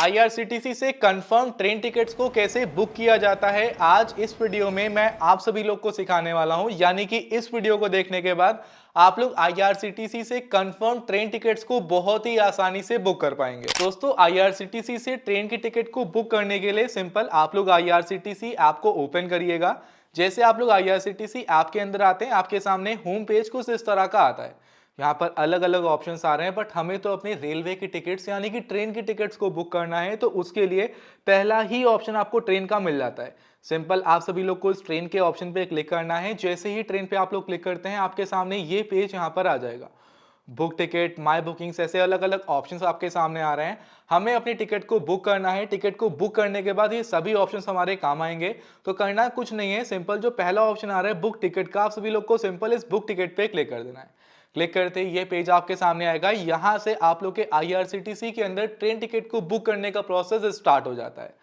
IRCTC से confirm train tickets को कैसे बुक किया जाता है, आज इस वीडियो में मैं आप सभी लोग को सिखाने वाला हूं। यानी कि इस वीडियो को देखने के बाद आप लोग आईआरसीटीसी से कंफर्म ट्रेन टिकट्स को बहुत ही आसानी से बुक कर पाएंगे। दोस्तों, आईआरसीटीसी से ट्रेन की टिकट को बुक करने के लिए सिंपल आप लोग आईआरसीटीसी ऐप को ओपन करिएगा। जैसे आप लोग आईआरसीटीसी ऐप के अंदर आते हैं, आपके सामने होम पेज कुछ इस तरह का आता है। यहाँ पर अलग अलग ऑप्शंस आ रहे हैं, बट हमें तो अपनी रेलवे की टिकट्स यानी कि ट्रेन की टिकट्स को बुक करना है, तो उसके लिए पहला ही ऑप्शन आपको ट्रेन का मिल जाता है। सिंपल आप सभी लोग को इस ट्रेन के ऑप्शन पे क्लिक करना है। जैसे ही ट्रेन पे आप लोग क्लिक करते हैं, आपके सामने ये पेज यहाँ पर आ जाएगा। बुक टिकट, माय बुकिंग्स, ऐसे अलग अलग ऑप्शंस आपके सामने आ रहे हैं। हमें अपनी टिकट को बुक करना है। टिकट को बुक करने के बाद ये सभी ऑप्शंस हमारे काम आएंगे। तो करना कुछ नहीं है, सिंपल जो पहला ऑप्शन आ रहा है बुक टिकट का, आप सभी लोग को सिंपल इस बुक टिकट पे क्लिक कर देना है। क्लिक करते ही ये पेज आपके सामने आएगा। यहां से आप लोग के आईआरसीटीसी के अंदर ट्रेन टिकट को बुक करने का प्रोसेस स्टार्ट हो जाता है।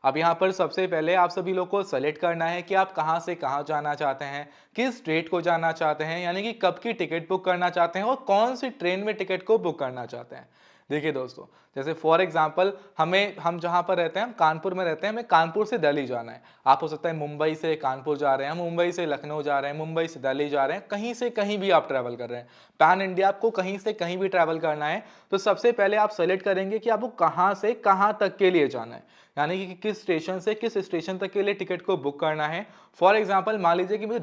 अब यहाँ पर सबसे पहले आप सभी लोग को सेलेक्ट करना है कि आप कहां से कहां जाना चाहते हैं, किस डेट को जाना चाहते हैं, यानी कि कब की टिकट बुक करना चाहते हैं और कौन सी ट्रेन में टिकट को बुक करना चाहते हैं। देखिए दोस्तों, जैसे फॉर एग्जांपल हम जहां पर रहते हैं, हम कानपुर में रहते हैं, हमें कानपुर से दिल्ली जाना है। आप हो सकता है मुंबई से कानपुर जा रहे हैं, मुंबई से लखनऊ जा रहे हैं, मुंबई से दिल्ली जा रहे हैं, कहीं से कहीं भी आप ट्रैवल कर रहे हैं। पैन इंडिया आपको कहीं से कहीं भी ट्रैवल करना है, तो सबसे पहले आप सेलेक्ट करेंगे कि आपको कहां से कहां तक के लिए जाना है, यानी कि किस स्टेशन से किस स्टेशन तक के लिए टिकट को बुक करना है। फॉर एग्जाम्पल मान लीजिए कि मुझे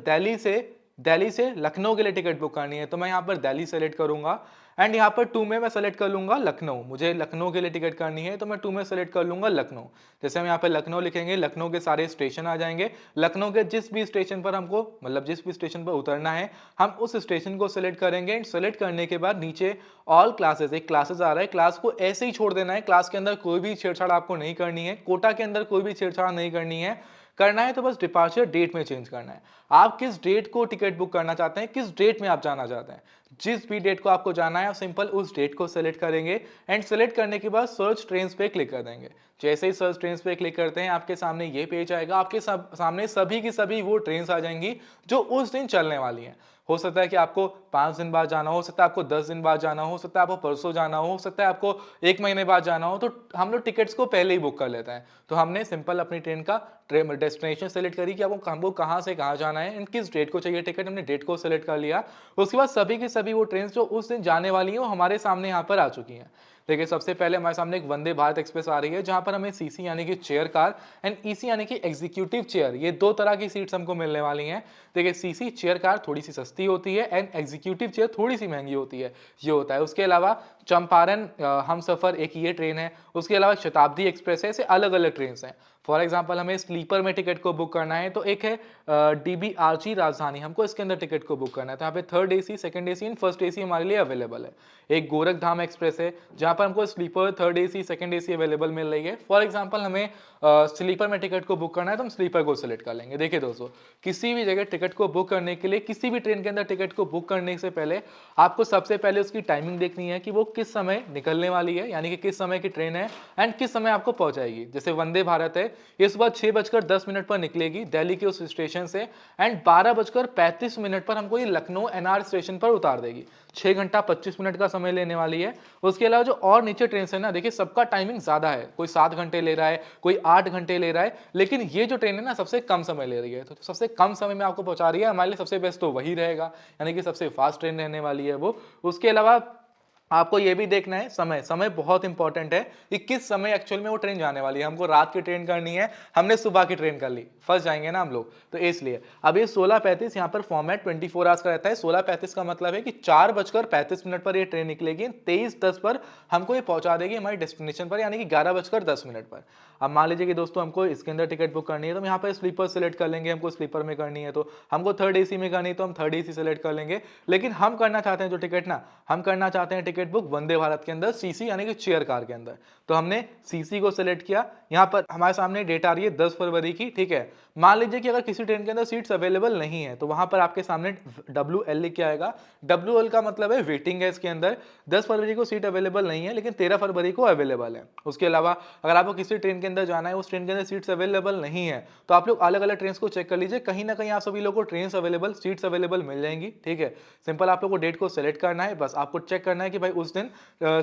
दिल्ली से लखनऊ के लिए टिकट बुक करनी है, तो मैं यहाँ पर दिल्ली सेलेक्ट करूंगा एंड यहाँ पर टू में मैं सेलेक्ट कर लूंगा लखनऊ। मुझे लखनऊ के लिए टिकट करनी है, तो मैं टू में सेलेक्ट कर लूंगा लखनऊ। जैसे हम यहाँ पे लखनऊ लिखेंगे, लखनऊ के सारे स्टेशन आ जाएंगे। लखनऊ के जिस भी स्टेशन पर हमको मतलब जिस भी स्टेशन पर उतरना है, हम उस स्टेशन को सेलेक्ट करेंगे एंड सेलेक्ट करने के बाद नीचे ऑल क्लासेस, एक क्लासेस आ रहा है, क्लास को ऐसे ही छोड़ देना है। क्लास के अंदर कोई भी छेड़छाड़ आपको नहीं करनी है, कोटा के अंदर कोई भी छेड़छाड़ नहीं करनी है। करना है तो बस डिपार्चर डेट में चेंज करना है। आप किस डेट को टिकट बुक करना चाहते हैं, किस डेट में आप जाना चाहते हैं, जिस भी डेट को आपको जाना है, आप सिंपल उस डेट को सेलेक्ट करेंगे एंड सेलेक्ट करने के बाद सर्च ट्रेन्स पे क्लिक कर देंगे। जैसे ही सर्च ट्रेन्स पे क्लिक करते हैं, आपके सामने ये पेज आएगा। आपके सामने सभी की सभी वो ट्रेन्स आ जाएंगी जो उस दिन चलने वाली हैं। हो सकता है कि आपको 5 दिन बाद जाना हो सकता है आपको 10 दिन बाद जाना हो सकता है आपको परसों जाना हो सकता है आपको 1 महीने बाद जाना हो, तो हम लोग टिकट्स को पहले ही बुक कर लेते हैं। तो हमने सिंपल अपनी ट्रेन का डेस्टिनेशन सेलेक्ट करी कि आपको हमको कहाँ से कहाँ जाना है एंड किस डेट को चाहिए टिकट, हमने डेट को सेलेक्ट कर लिया। उसके बाद सभी की सभी वो ट्रेन जो उस दिन जाने वाली हैं वो हमारे सामने यहाँ पर आ चुकी हैं। देखिए, सबसे पहले हमारे सामने एक वंदे भारत एक्सप्रेस आ रही है, जहां पर हमें सीसी यानी कि चेयर कार एंड ईसी यानी कि एग्जीक्यूटिव चेयर, ये दो तरह की सीट्स हमको मिलने वाली हैं। देखिए, सीसी चेयर कार थोड़ी सी सस्ती होती है एंड एग्जीक्यूटिव चेयर थोड़ी सी महंगी होती है, ये होता है। उसके अलावा चंपारण हम सफर एक ये ट्रेन है, उसके अलावा शताब्दी एक्सप्रेस है, ऐसे अलग अलग ट्रेन हैं। फॉर एग्जाम्पल हमें स्लीपर में टिकट को बुक करना है, तो एक है डीबीआरजी राजधानी, हमको इसके अंदर टिकट को बुक करना है। तो यहाँ पे third AC, second AC and first AC हमारे लिए अवेलेबल है। एक गोरखधाम एक्सप्रेस है, जहां पर हमको sleeper, third AC, second AC available मिल रही है। फॉर एग्जाम्पल हमें स्लीपर में टिकट को बुक करना है, तो हम स्लीपर को सिलेक्ट कर लेंगे। देखिए दोस्तों, किसी भी जगह टिकट को बुक करने के लिए, किसी भी ट्रेन के अंदर टिकट को बुक करने से पहले आपको सबसे पहले उसकी टाइमिंग देखनी है कि वो किस समय निकलने वाली है, यानी कि किस समय की ट्रेन है एंड किस समय आपको पहुंचाएगी। जैसे वंदे भारत है, ये सुबह 6:10 पर निकलेगी दिल्ली के उस स्टेशन से एंड 12:35 पर हमको ये लखनऊ एनआर स्टेशन पर उतार देगी। 6 घंटा 25 मिनट का समय लेने वाली है। उसके अलावा जो और नीचे ट्रेन है ना, देखिए सबका टाइमिंग ज्यादा है, कोई 7 घंटे ले रहा है, कोई 8 घंटे ले रहा है, लेकिन ये जो ट्रेन है ना सबसे कम समय ले रही है। तो सबसे कम समय में आपको पहुंचा रही है, हमारे लिए सबसे बेस्ट तो वही रहेगा, यानी कि सबसे फास्ट ट्रेन रहने वाली है वो। उसके अलावा आपको ये भी देखना है, समय समय बहुत इंपॉर्टेंट है कि किस समय एक्चुअल में वो ट्रेन जाने वाली है। हमको रात की ट्रेन करनी है, हमने सुबह की ट्रेन कर ली, फंस जाएंगे ना हम लोग, तो इसलिए अब ये 16:35 यहाँ पर फॉर्मेट 24 आवर्स का रहता है। 16:35 का मतलब है कि 4:35 पर ये ट्रेन निकलेगी, 23:10 पर हमको ये पहुंचा देगी हमारी डेस्टिनेशन पर, यानी कि 11:10 पर। अब मान लीजिए कि दोस्तों हमको इसके अंदर टिकट बुक करनी है, तो हम यहाँ पर स्लीपर सेलेक्ट कर लेंगे। हमको स्लीपर में करनी है, तो हमको थर्ड एसी में करनी है, तो हम थर्ड एसी सेलेक्ट कर लेंगे। लेकिन हम करना चाहते हैं जो टिकट ना, हम करना चाहते हैं टिकट बुक वंदे भारत के अंदर, सीसी यानी कि चेयर कार के अंदर। तो हमने सीसी को सेलेक्ट किया। यहाँ पर हमारे सामने डेट आ रही है 10 फरवरी की, ठीक है। मान लीजिए कि अगर किसी ट्रेन के अंदर सीट्स अवेलेबल नहीं है, तो वहां पर आपके सामने WL लिख के आएगा। WL का मतलब है वेटिंग है इसके अंदर। 10 फरवरी को सीट अवेलेबल नहीं है, लेकिन 13 फरवरी को अवेलेबल है। उसके अलावा अगर आपको किसी ट्रेन के अंदर जाना है, उस ट्रेन के अंदर सीट्स अवेलेबल नहीं है, तो आप लोग अलग अलग ट्रेन को चेक कर लीजिए, कहीं ना कहीं आप सभी लोग को ट्रेन अवेलेबल, सीट्स अवेलेबल मिल जाएंगी, ठीक है। सिंपल आप लोग को डेट को सेलेक्ट करना है, बस आपको चेक करना है कि भाई भाई उस दिन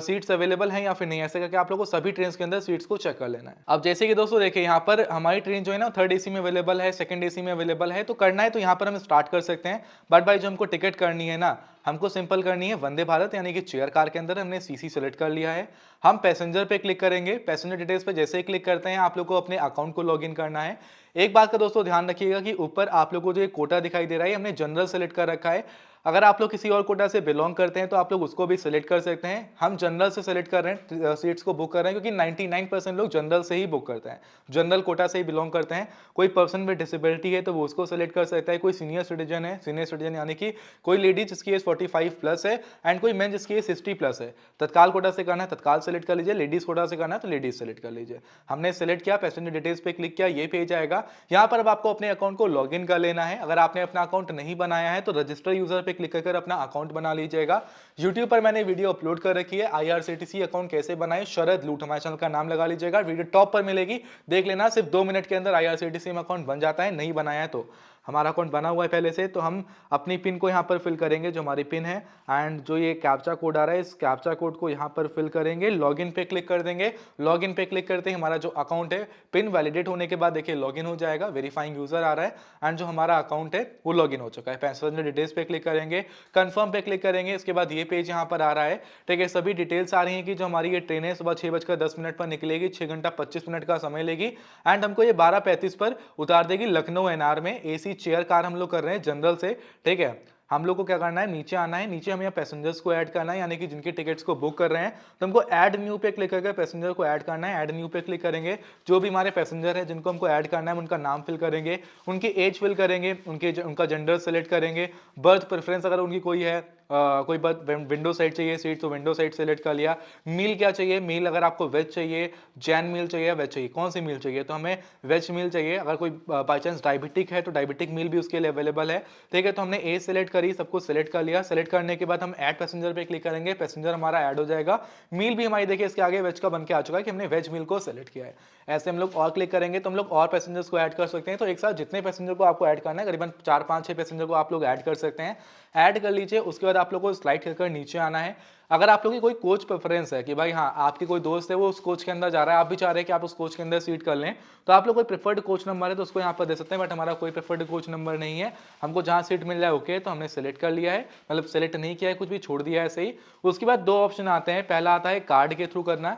सीट्स अवेलेबल हैं या फिर नहीं, ऐसे करके आप लोगों को सभी ट्रेन के अंदर सीट्स को चेक कर लेना है। अब जैसे कि दोस्तों देखिए यहाँ पर हमारी ट्रेन जो है ना 3rd एसी में अवेलेबल है, 2nd एसी में अवेलेबल है, तो करना है तो यहाँ पर हम स्टार्ट कर सकते हैं। बट भाई जो हमको टिकट करनी है ना, हमको सिंपल करनी है वंदे भारत यानी कि चेयर कार के अंदर हमने सीसी सेलेक्ट कर लिया है। हम पैसेंजर पे क्लिक करेंगे, पैसेंजर डिटेल्स पे जैसे ही क्लिक करते हैं आप लोग को अपने अकाउंट को लॉगिन करना है। एक बात का दोस्तों ध्यान रखिएगा कि ऊपर आप लोगों को जो एक कोटा दिखाई दे रहा है हमने जनरल सेलेक्ट कर रखा है। अगर आप लोग किसी और कोटा से बिलोंग करते हैं तो आप लोग उसको भी सिलेक्ट कर सकते हैं। हम जनरल से सिलेक्ट कर रहे हैं, सीट्स को बुक कर रहे हैं क्योंकि 99% लोग जनरल से ही बुक करते हैं, जनरल कोटा से ही बिलोंग करते हैं। कोई पर्सन में डिसेबिलिटी है तो वो उसको सिलेक्ट कर सकता है, कोई सीनियर सिटीजन है, सीनियर सिटीजन यानी कि कोई लेडी जिसकी एज 45 प्लस है एंड कोई मैन जिसकी एज 60 प्लस है। तत्काल कोटा से करना है तत्काल सेलेक्ट कर लीजिए, लेडीज कोटा से करना है तो लेडीज सेलेक्ट कर लीजिए। हमने सेलेक्ट किया, पैसेंजर डिटेल्स पे क्लिक किया, ये पेज आएगा। यहाँ पर अब आपको अपने अकाउंट को लॉग इन कर लेना है। अगर आपने अपना अकाउंट नहीं बनाया है तो रजिस्टर यूजर पे क्लिक कर अपना अकाउंट बना लीजिएगा। YouTube पर मैंने वीडियो अपलोड कर रखी है, IRCTC अकाउंट कैसे बनाएं, शरद लूट हमारे चैनल का नाम लगा लीजिएगा, वीडियो टॉप पर मिलेगी, देख लेना। सिर्फ 2 मिनट के अंदर IRCTC में अकाउंट बन जाता है, नहीं बनाया है तो। हमारा अकाउंट बना हुआ है पहले से, तो हम अपनी पिन को यहाँ पर फिल करेंगे जो हमारी पिन है, एंड जो ये कैप्चा कोड आ रहा है इस कैप्चा कोड को यहाँ पर फिल करेंगे, लॉगिन पे क्लिक कर देंगे। लॉगिन पे क्लिक करते ही हमारा जो अकाउंट है पिन वैलिडेट होने के बाद देखिए लॉगिन हो जाएगा, वेरीफाइंग यूजर आ रहा है एंड जो हमारा अकाउंट है वो लॉगिन हो चुका है। पैसेंजर डिटेल्स पे क्लिक करेंगे, कंफर्म पे क्लिक करेंगे, इसके बाद ये पेज यहाँ पर आ रहा है। ठीक है, सभी डिटेल्स आ रही है कि जो हमारी ये ट्रेन है सुबह 6:10 पर निकलेगी, 6 घंटा 25 मिनट का समय लेगी एंड हमको ये 12:35 पर उतार देगी लखनऊ NR में। AC चेयर कार हम लोग कर रहे हैं जनरल से। ठीक है, हम लोग को क्या करना है, नीचे आना है, नीचे हमें पैसेंजर्स को ऐड करना है, यानी कि जिनके टिकट्स को बुक कर रहे हैं तो हमको ऐड न्यू पे क्लिक करके पैसेंजर को ऐड करना है। ऐड न्यू पे क्लिक करेंगे, जो भी हमारे पैसेंजर है जिनको हमको ऐड करना है उनका नाम फिल करेंगे, उनकी एज फिल करेंगे, उनका जेंडर सेलेक्ट करेंगे, बर्थ प्रेफरेंस अगर उनकी कोई है, कोई विंडो साइड चाहिए सीट तो विंडो साइड सेलेक्ट कर लिया। मील क्या चाहिए, मील अगर आपको वेज चाहिए, जैन मील चाहिए, वेज चाहिए, कौन सी मील चाहिए, तो हमें वेज मील चाहिए। अगर कोई बाई चांस डायबिटिक है तो डायबिटिक मील भी उसके लिए अवेलेबल है। ठीक है, तो हमने एज सेलेक्ट करी, सब कुछ सेलेक्ट कर लिया। सेलेक्ट करने के बाद हम ऐड पैसेंजर पे क्लिक करेंगे, पैसेंजर हमारा ऐड हो जाएगा। मील भी हमारी देखिए इसके आगे वेज का बन के आ चुका है कि हमने वेज मील को सेलेक्ट किया है। ऐसे हम लोग और क्लिक करेंगे तो हम लोग और पैसेंजर्स को ऐड कर सकते हैं। तो एक साथ जितने पैसेंजर को आपको ऐड करना है करीबन 4, 5, 6 पैसेंजर को आप लोग ऐड कर सकते हैं। ऐड कर लीजिए, उसके बाद आप लोग को स्लाइड कर नीचे आना है। अगर आप लोगों की कोई कोच प्रेफरेंस है कि भाई हाँ आपकी कोई दोस्त है वो उस कोच के अंदर जा रहा है, आप भी चाह रहे हैं कि आप उस कोच के अंदर सीट कर लें, तो आप लोग कोई प्रेफर्ड कोच नंबर है तो उसको यहाँ पर दे सकते हैं। बट हमारा कोई प्रेफर्ड कोच नंबर नहीं है, हमको जहाँ सीट मिल जाए ओके, तो हमने सेलेक्ट कर लिया है, मतलब सेलेक्ट नहीं किया है, कुछ भी छोड़ दिया है ऐसे ही। उसके बाद 2 ऑप्शन आते हैं, पहला आता है कार्ड के थ्रू करना,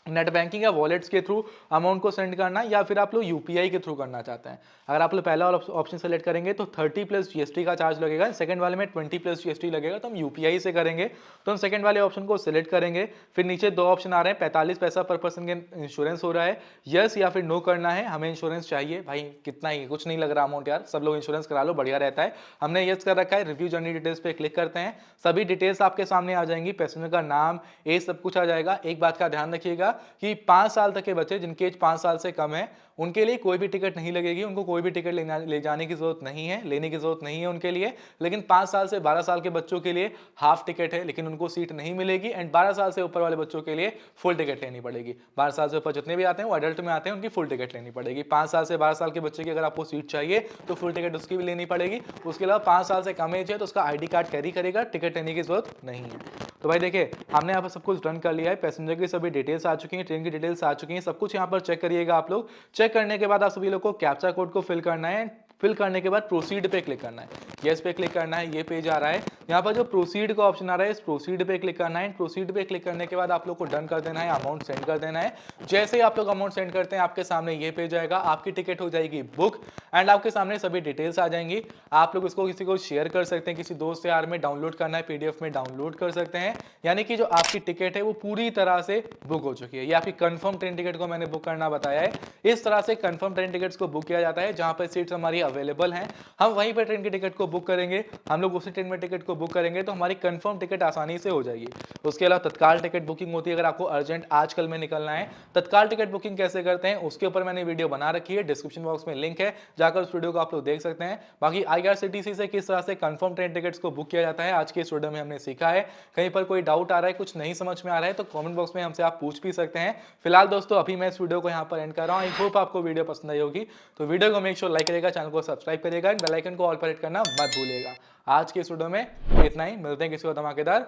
नेट बैंकिंग या वॉलेट्स के थ्रू अमाउंट को सेंड करना, या फिर आप लोग यूपीआई के थ्रू करना चाहते हैं। अगर आप लोग पहला वाला ऑप्शन सेलेक्ट करेंगे तो 30 प्लस जीएसटी का चार्ज लगेगा, सेकंड वाले में 20 प्लस जीएसटी लगेगा, तो हम यूपीआई से करेंगे। तो हम सेकंड वाले ऑप्शन को सिलेक्ट करेंगे। फिर नीचे 2 ऑप्शन आ रहे हैं, 45 पैसा पर पर्सन के इंश्योरेंस हो रहा है, यस या फिर नो करना है। हमें इंश्योरेंस चाहिए भाई, कितना ही, कुछ नहीं लग रहा अमाउंट यार, सब लोग इंश्योरेंस करा लो, बढ़िया रहता है। हमने यस कर रखा है। रिव्यू जर्नी डिटेल्स पे क्लिक करते हैं, सभी डिटेल्स आपके सामने आ जाएंगी, पैसेंजर का नाम, एज, सब कुछ आ जाएगा। एक बात का ध्यान रखिएगा कि 5 साल तक के बच्चे जिनके एज 5 साल से कम है उनके लिए कोई भी टिकट नहीं लगेगी, उनको कोई भी टिकट ले जाने की जरूरत नहीं है, लेने की जरूरत नहीं है उनके लिए। लेकिन 5 साल से 12 साल के बच्चों के लिए हाफ टिकट है, लेकिन उनको सीट नहीं मिलेगी। एंड 12 साल से ऊपर वाले बच्चों के लिए फुल टिकट लेनी पड़ेगी। 12 साल से ऊपर जितने भी आते हैं वो एडल्ट में आते हैं, उनकी फुल टिकट लेनी पड़ेगी। 5 साल से 12 साल के बच्चे की अगर आपको सीट चाहिए तो फुल टिकट उसकी भी लेनी पड़ेगी। उसके अलावा 5 साल से कम एज है तो उसका ID कार्ड कैरी करेगा, टिकट लेने की जरूरत नहीं है। तो भाई देखिए हमने यहाँ पर सब कुछ डन कर लिया है, पैसेंजर की सभी डिटेल्स आ चुकी हैं, ट्रेन की डिटेल्स आ चुकी हैं, सब कुछ यहाँ पर चेक करिएगा आप लोग। चेक करने के बाद आप सभी लोग को कैप्चा कोड को फिल करना है। फिल करने के बाद प्रोसीड पे क्लिक करना है, यस पे क्लिक करना है। ये पेज आ रहा है, यहाँ पर जो प्रोसीड का ऑप्शन आ रहा है इस प्रोसीड पे क्लिक करना है। प्रोसीड पे क्लिक करने के बाद आप लोग को डन कर देना है, अमाउंट सेंड कर देना है। जैसे ही आप लोग अमाउंट सेंड करते हैं आपके सामने ये पेज आएगा, आपकी टिकट हो जाएगी बुक एंड आपके सामने सभी डिटेल्स आ जाएंगी। आप लोग इसको किसी को शेयर कर सकते हैं, किसी दोस्त यार में डाउनलोड करना है PDF में डाउनलोड कर सकते हैं। यानी कि जो आपकी टिकट है वो पूरी तरह से बुक हो चुकी है। ये आपकी कंफर्म ट्रेन टिकट को मैंने बुक करना बताया है। इस तरह से कंफर्म ट्रेन टिकट्स को बुक किया जाता है, जहां पर सीट्स हमारी अवेलेबल हैं हम वहीं पर ट्रेन की टिकट को बुक करेंगे, हम लोग उसी ट्रेन में टिकट को बुक करेंगे तो हमारी कंफर्म टिकट आसानी से हो जाएगी। उसके अलावा तत्काल टिकट बुकिंग होती है, अगर आपको अर्जेंट आजकल में निकलना है। तत्काल टिकट बुकिंग कैसे करते हैं उसके ऊपर मैंने वीडियो बना रखी है, डिस्क्रिप्शन बॉक्स में लिंक है, जाकर उस वीडियो को आप लोग देख सकते हैं। बाकी IRCTC से किस तरह से कंफर्म ट्रेन टिकट्स को बुक किया जाता है आज के इस वीडियो में हमने सीखा है। कहीं पर कोई डाउट आ रहा है, कुछ नहीं समझ में आ रहा है तो कमेंट बॉक्स में हमसे आप पूछ भी सकते हैं। फिलहाल दोस्तों अभी मैं इस वीडियो को यहाँ पर एंड कर रहा हूँ। आई होप आपको वीडियो पसंद आई होगी, तो वीडियो को मेक श्योर लाइक करेगा, चैनल को सब्सक्राइब करेगा, बेल आइकन को ऑल पर हिट करना मत भूलिएगा। आज के इस वीडियो में इतना ही, मिलते हैं किसी और धमाकेदार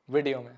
वीडियो में।